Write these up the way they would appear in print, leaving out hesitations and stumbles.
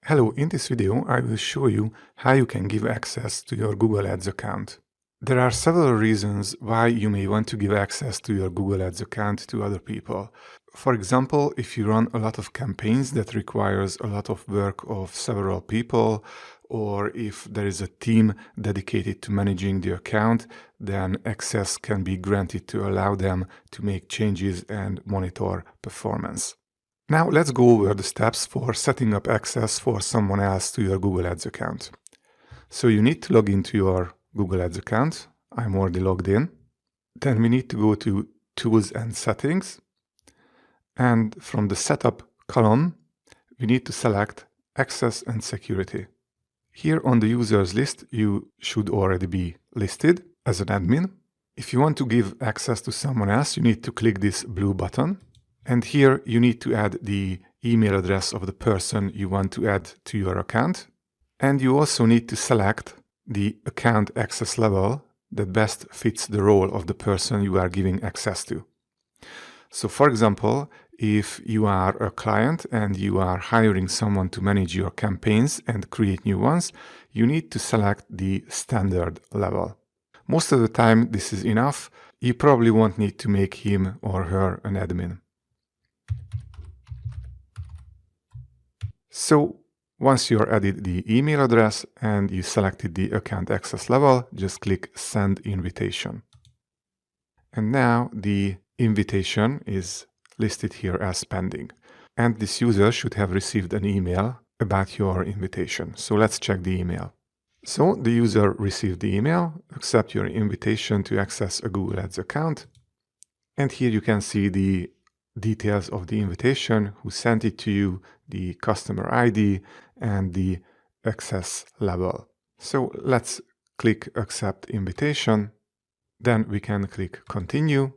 Hello, in this video I will show you how you can give access to your Google Ads account. There are several reasons why you may want to give access to your Google Ads account to other people. For example, if you run a lot of campaigns that requires a lot of work of several people, or if there is a team dedicated to managing the account, then access can be granted to allow them to make changes and monitor performance. Now let's go over the steps for setting up access for someone else to your Google Ads account. So you need to log into your Google Ads account. I'm already logged in. Then we need to go to Tools and Settings. And from the Setup column, we need to select Access and Security. Here on the users list, you should already be listed as an admin. If you want to give access to someone else, you need to click this blue button. And here you need to add the email address of the person you want to add to your account. And you also need to select the account access level that best fits the role of the person you are giving access to. So for example, if you are a client and you are hiring someone to manage your campaigns and create new ones, you need to select the standard level. Most of the time this is enough. You probably won't need to make him or her an admin. So once you're added the email address and you selected the account access level, just click Send Invitation. And now the invitation is listed here as pending. And this user should have received an email about your invitation. So let's check the email. So the user received the email, accept your invitation to access a Google Ads account. And here you can see the details of the invitation, who sent it to you, the customer ID, and the access level. So let's click Accept Invitation. Then we can click Continue.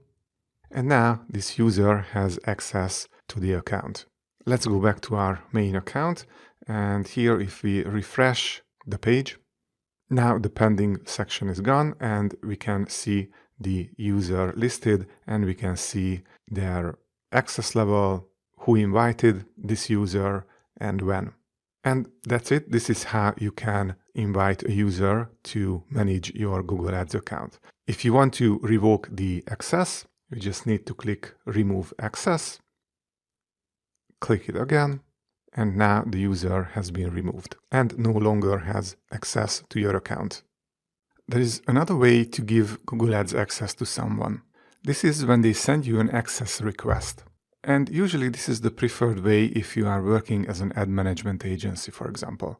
And now this user has access to the account. Let's go back to our main account. And here, if we refresh the page, now the pending section is gone and we can see the user listed and we can see their access level, who invited this user, and when. And that's it. This is how you can invite a user to manage your Google Ads account. If you want to revoke the access, you just need to click Remove Access, click it again, and now the user has been removed and no longer has access to your account. There is another way to give Google Ads access to someone. This is when they send you an access request. And usually this is the preferred way if you are working as an ad management agency, for example.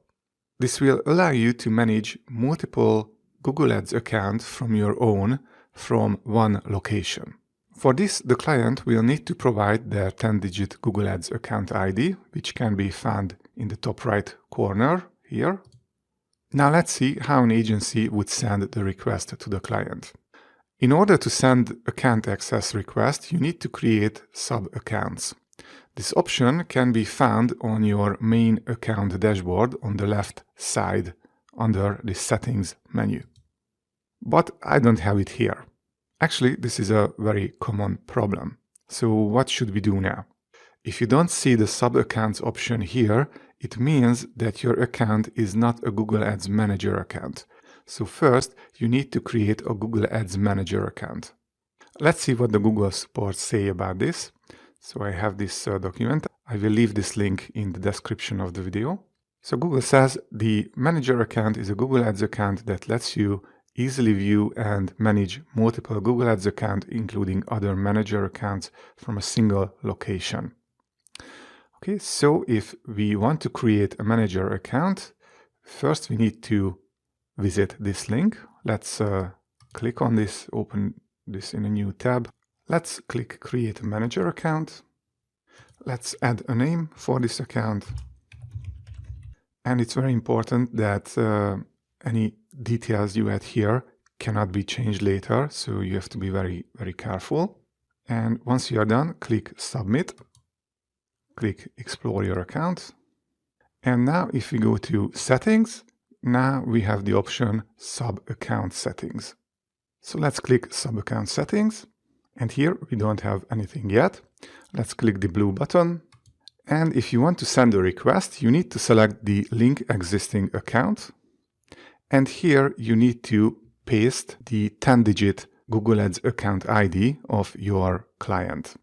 This will allow you to manage multiple Google Ads accounts from your own from one location. For this, the client will need to provide their 10-digit Google Ads account ID, which can be found in the top right corner here. Now let's see how an agency would send the request to the client. In order to send account access request, you need to create sub-accounts. This option can be found on your main account dashboard on the left side under the Settings menu. But I don't have it here. Actually, this is a very common problem. So what should we do now? If you don't see the sub-accounts option here, it means that your account is not a Google Ads Manager account. So first, you need to create a Google Ads Manager account. Let's see what the Google support say about this. So I have this document. I will leave this link in the description of the video. So Google says the Manager account is a Google Ads account that lets you easily view and manage multiple Google Ads accounts, including other Manager accounts, from a single location. Okay, so if we want to create a Manager account, first we need to visit this link. Let's click on this, open this in a new tab. Let's click Create a Manager account. Let's add a name for this account. And it's very important that any details you add here cannot be changed later, so you have to be very, very careful. And once you are done, click Submit. Click Explore your account. And now if we go to Settings, now we have the option Sub-Account Settings. So let's click Sub-Account Settings. And here we don't have anything yet. Let's click the blue button. And if you want to send a request, you need to select the link existing account. And here you need to paste the 10-digit Google Ads account ID of your client.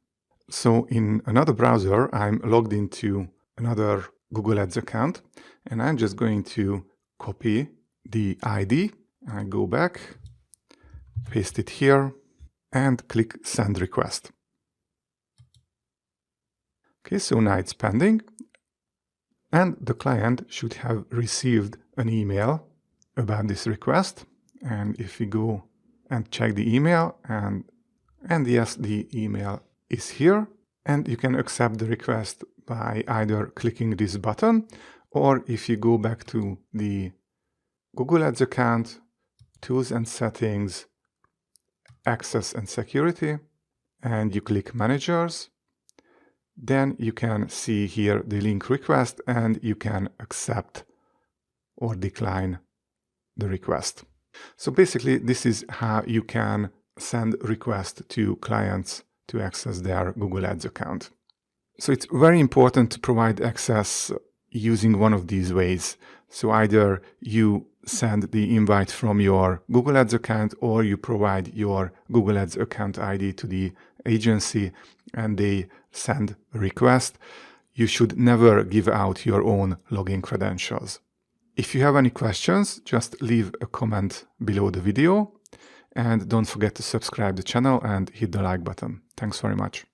So in another browser, I'm logged into another Google Ads account, and I'm just going to copy the ID. I go back, paste it here, and click Send Request. Okay, so now it's pending, and the client should have received an email about this request. And if we go and check the email, and yes, the email is here, and you can accept the request by either clicking this button, or if you go back to the Google Ads account, Tools and Settings, Access and Security, and you click Managers, then you can see here the link request, and you can accept or decline the request. So basically, this is how you can send requests to clients to access their Google Ads account. So it's very important to provide access using one of these ways. So either you send the invite from your Google Ads account, or you provide your Google Ads account ID to the agency and they send a request. You should never give out your own login credentials. If you have any questions, just leave a comment below the video, and don't forget to subscribe to the channel and hit the like button. Thanks very much.